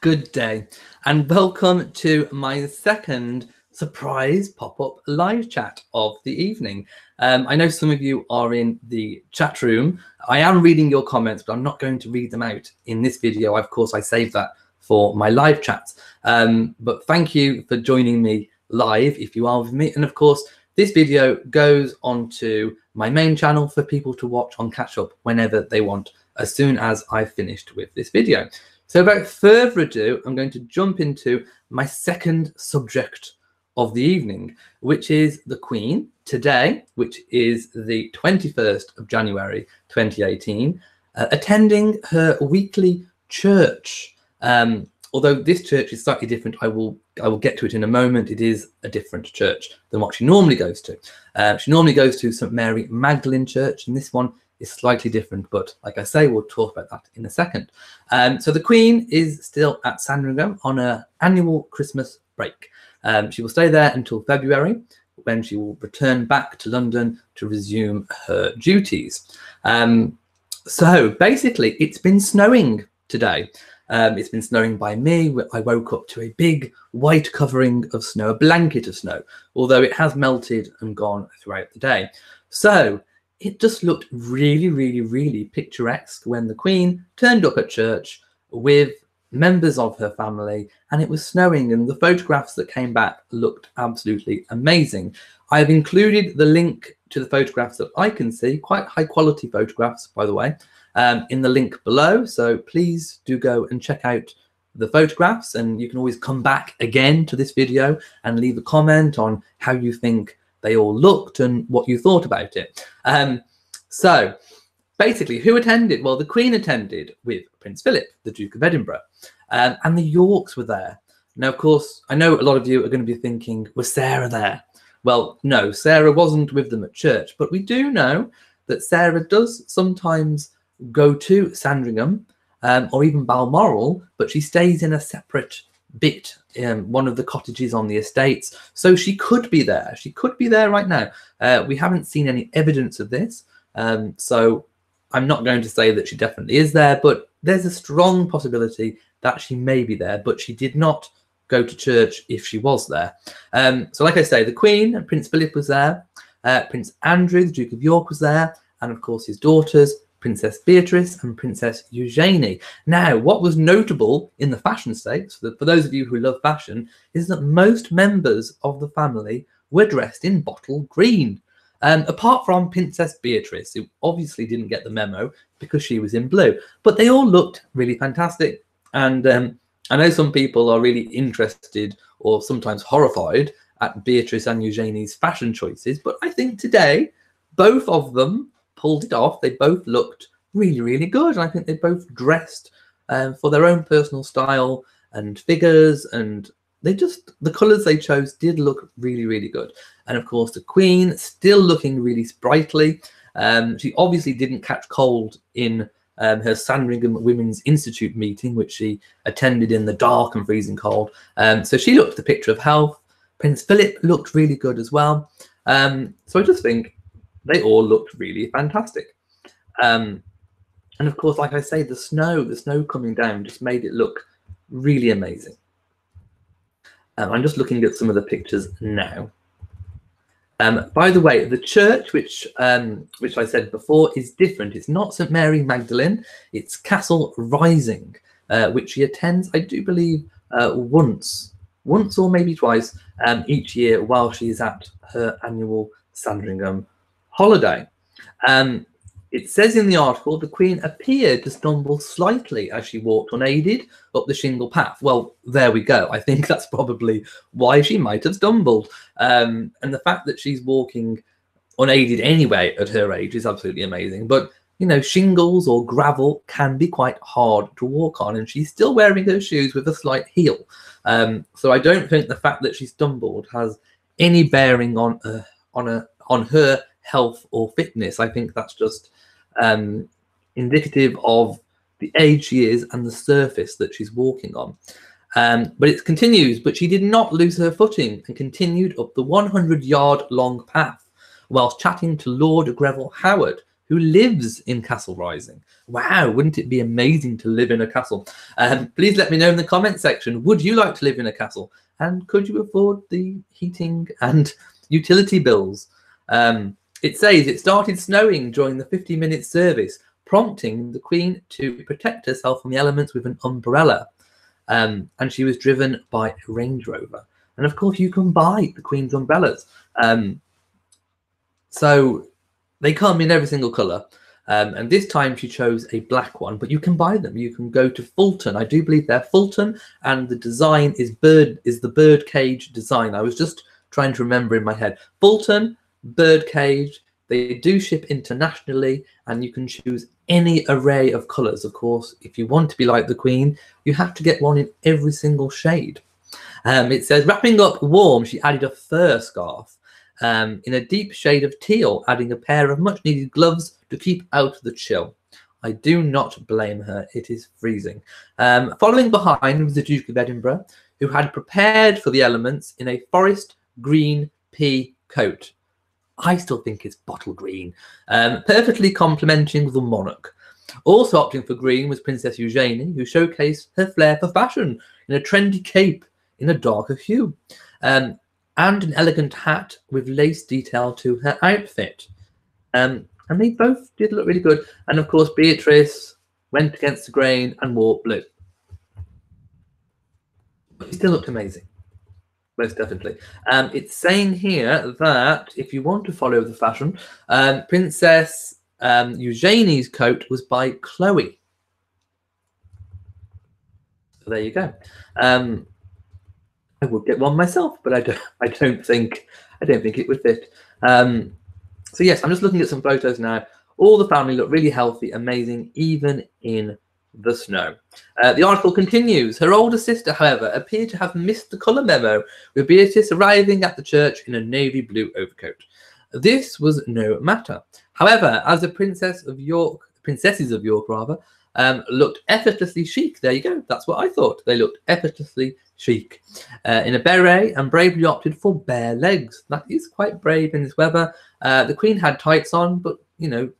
Good day, and welcome to my second surprise pop-up live chat of the evening. I know some of you are in the chat room. I am reading your comments, but I'm not going to read them out in this video. Of course, I saved that for my live chats. But thank you for joining me live if you are with me. And of course, this video goes onto my main channel for people to watch on catch up whenever they want, as soon as I've finished with this video. So without further ado, I'm going to jump into my second subject of the evening, which is the Queen today, which is the 21st of January 2018, attending her weekly church. Although this church is slightly different, I will get to it in a moment. It is a different church than what she normally goes to. She normally goes to St Mary Magdalene Church, and this one is slightly different, but like I say, we'll talk about that in a second. So the Queen is still at Sandringham on her annual Christmas break. She will stay there until February, when she will return back to London to resume her duties. So basically, it's been snowing today. It's been snowing by me. I woke up to a big white covering of snow, a blanket of snow, although it has melted and gone throughout the day. So it just looked really, really, really picturesque when the Queen turned up at church with members of her family, and it was snowing, and the photographs that came back looked absolutely amazing. I've included the link to the photographs that I can see, quite high quality photographs, by the way, in the link below. So please do go and check out the photographs, and you can always come back again to this video and leave a comment on how you think they all looked and what you thought about it. So basically, who attended? Well, the Queen attended with Prince Philip, the Duke of Edinburgh, and the Yorks were there. Now, of course, I know a lot of you are going to be thinking, was Sarah there? Well, no, Sarah wasn't with them at church, but we do know that Sarah does sometimes go to Sandringham or even Balmoral, but she stays in a separate bit, one of the cottages on the estates. So she could be there. She could be there right now. We haven't seen any evidence of this. So I'm not going to say that she definitely is there, but there's a strong possibility that she may be there, but she did not go to church if she was there. So like I say, the Queen and Prince Philip was there. Prince Andrew, the Duke of York, was there. And of course, his daughters, Princess Beatrice and Princess Eugenie. Now, what was notable in the fashion states, for those of you who love fashion, is that most members of the family were dressed in bottle green. Apart from Princess Beatrice, who obviously didn't get the memo because she was in blue. But they all looked really fantastic. And I know some people are really interested or sometimes horrified at Beatrice and Eugenie's fashion choices. But I think today, both of them pulled it off. They both looked really, really good. And I think they both dressed for their own personal style and figures, and the colours they chose did look really, really good. And of course, the Queen still looking really sprightly. She obviously didn't catch cold in her Sandringham Women's Institute meeting, which she attended in the dark and freezing cold. So she looked the picture of health. Prince Philip looked really good as well. So I just think they all looked really fantastic. And of course, like I say, the snow coming down just made it look really amazing. I'm just looking at some of the pictures now. By the way, the church, which I said before, is different. It's not St Mary Magdalene. It's Castle Rising, which she attends, I do believe, once or maybe twice each year while she's at her annual Sandringham holiday. It says in the article, the Queen appeared to stumble slightly as she walked unaided up the shingle path. Well, there we go. I think that's probably why she might have stumbled. And the fact that she's walking unaided anyway at her age is absolutely amazing. But, you know, shingles or gravel can be quite hard to walk on, and she's still wearing her shoes with a slight heel. So I don't think the fact that she stumbled has any bearing on her health or fitness. I think that's just indicative of the age she is and the surface that she's walking on. But it continues, but she did not lose her footing and continued up the 100-yard long path whilst chatting to Lord Greville Howard, who lives in Castle Rising. Wow, wouldn't it be amazing to live in a castle? Please let me know in the comment section. Would you like to live in a castle? And could you afford the heating and utility bills? It says it started snowing during the 50-minute service, prompting the Queen to protect herself from the elements with an umbrella. And she was driven by a Range Rover. And of course, you can buy the Queen's umbrellas. So they come in every single colour. And this time she chose a black one, but you can buy them. You can go to Fulton. I do believe they're Fulton, and the design is the bird cage design. I was just trying to remember in my head. Fulton, bird cage. They do ship internationally, and you can choose any array of colours. Of course, if you want to be like the Queen, you have to get one in every single shade. It says, wrapping up warm, she added a fur scarf in a deep shade of teal, adding a pair of much-needed gloves to keep out the chill. I do not blame her. It is freezing. Following behind was the Duke of Edinburgh, who had prepared for the elements in a forest green pea coat. I still think it's bottle green, perfectly complementing the monarch. Also opting for green was Princess Eugenie, who showcased her flair for fashion in a trendy cape in a darker hue, and an elegant hat with lace detail to her outfit. And they both did look really good. And of course, Beatrice went against the grain and wore blue. But she still looked amazing. Most definitely. It's saying here that if you want to follow the fashion, Princess Eugenie's coat was by Chloe. So there you go. I would get one myself, but I don't think it would fit. So yes, I'm just looking at some photos now. All the family look really healthy, amazing, even in the snow. The article continues. Her older sister, however, appeared to have missed the colour memo, with Beatrice arriving at the church in a navy blue overcoat. This was no matter. However, as the princesses of York looked effortlessly chic. There you go. That's what I thought. They looked effortlessly chic in a beret, and bravely opted for bare legs. That is quite brave in this weather. The Queen had tights on, but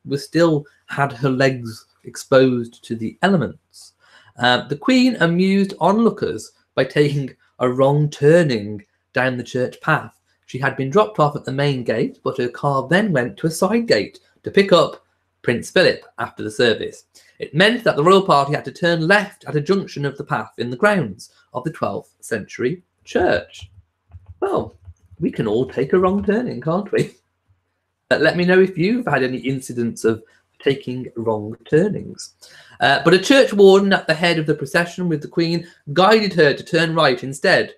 was still had her legs exposed to the elements. The Queen amused onlookers by taking a wrong turning down the church path. She had been dropped off at the main gate, but her car then went to a side gate to pick up Prince Philip after the service. It meant that the royal party had to turn left at a junction of the path in the grounds of the 12th century church. Well, we can all take a wrong turning, can't we? Let me know if you've had any incidents of taking wrong turnings. But a church warden at the head of the procession with the Queen guided her to turn right instead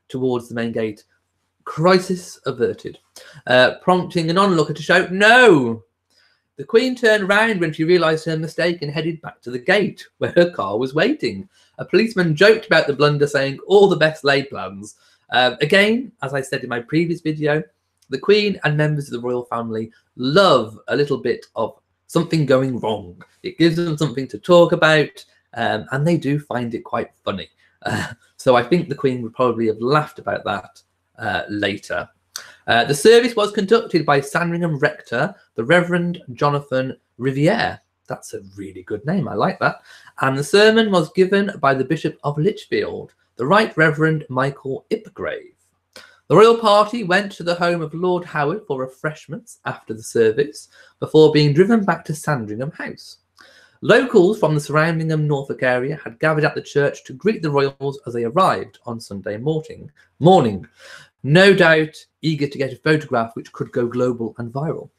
towards the main gate. Crisis averted, prompting an onlooker to shout, "No!" The Queen turned round when she realised her mistake and headed back to the gate where her car was waiting. A policeman joked about the blunder, saying, "All the best laid plans." Again, as I said in my previous video, the Queen and members of the royal family love a little bit of something going wrong. It gives them something to talk about, and they do find it quite funny. So I think the Queen would probably have laughed about that later. The service was conducted by Sandringham rector, the Reverend Jonathan Riviere. That's a really good name. I like that. And the sermon was given by the Bishop of Lichfield, the Right Reverend Michael Ipgrave. The royal party went to the home of Lord Howard for refreshments after the service, before being driven back to Sandringham House. Locals from the surrounding Norfolk area had gathered at the church to greet the royals as they arrived on Sunday morning. No doubt eager to get a photograph which could go global and viral.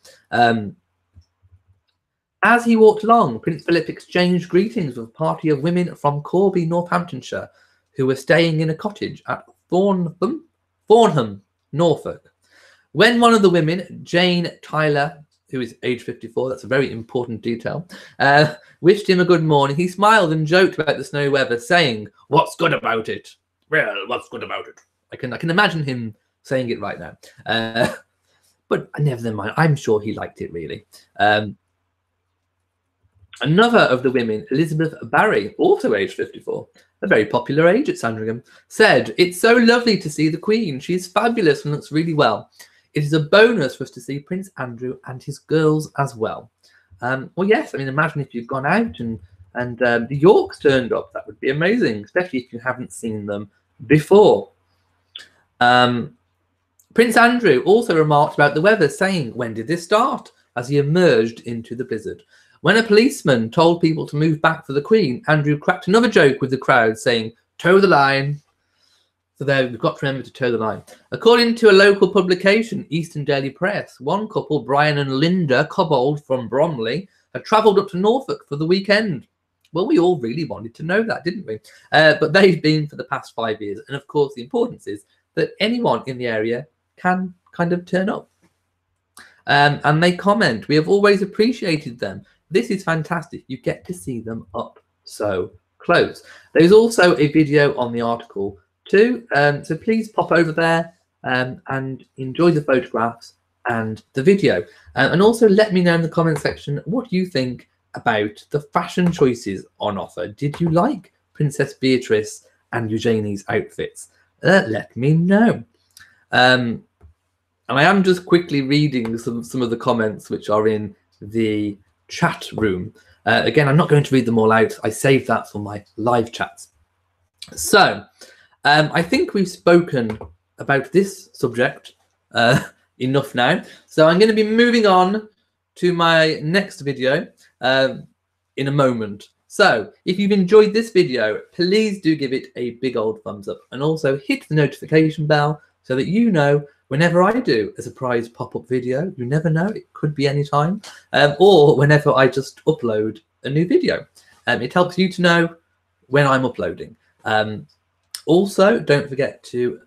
As he walked along, Prince Philip exchanged greetings with a party of women from Corby, Northamptonshire, who were staying in a cottage at Thornham, Norfolk. When one of the women, Jane Tyler, who is age 54, that's a very important detail, wished him a good morning, he smiled and joked about the snow weather, saying, "What's good about it?" Well, what's good about it? I can imagine him saying it right now. But never mind, I'm sure he liked it, really. Another of the women, Elizabeth Barry, also aged 54, a very popular age at Sandringham, said, "It's so lovely to see the Queen. She's fabulous and looks really well. It is a bonus for us to see Prince Andrew and his girls as well." Well, yes, I mean, imagine if you've gone out and the Yorks turned up. That would be amazing, especially if you haven't seen them before. Prince Andrew also remarked about the weather, saying, "When did this start?" as he emerged into the blizzard. When a policeman told people to move back for the Queen, Andrew cracked another joke with the crowd, saying, "Toe the line." So there, we've got to remember to toe the line. According to a local publication, Eastern Daily Press, one couple, Brian and Linda Cobbold from Bromley, had travelled up to Norfolk for the weekend. Well, we all really wanted to know that, didn't we? But they've been for the past 5 years. And of course, the importance is that anyone in the area can kind of turn up. And they comment, "We have always appreciated them. This is fantastic. You get to see them up so close." There's also a video on the article too, so please pop over there and enjoy the photographs and the video, and also let me know in the comment section what you think about the fashion choices on offer. Did you like Princess Beatrice and Eugenie's outfits? Let me know. And I am just quickly reading some of the comments which are in the chat room. Again, I'm not going to read them all out. I saved that for my live chats. So I think we've spoken about this subject enough now. So I'm going to be moving on to my next video in a moment. So if you've enjoyed this video, please do give it a big old thumbs up, and also hit the notification bell so that you know whenever I do a surprise pop-up video. You never know, it could be any time, or whenever I just upload a new video. It helps you to know when I'm uploading. Also, don't forget to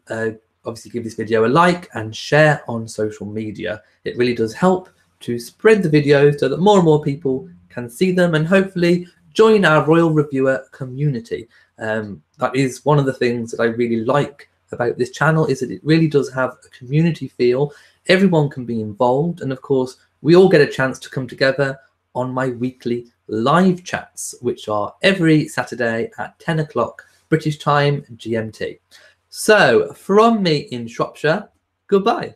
obviously give this video a like and share on social media. It really does help to spread the videos so that more and more people can see them and hopefully join our Royal Reviewer community. That is one of the things that I really like about this channel, is that it really does have a community feel. Everyone can be involved, and of course we all get a chance to come together on my weekly live chats, which are every Saturday at 10 o'clock British time GMT. So from me in Shropshire, goodbye.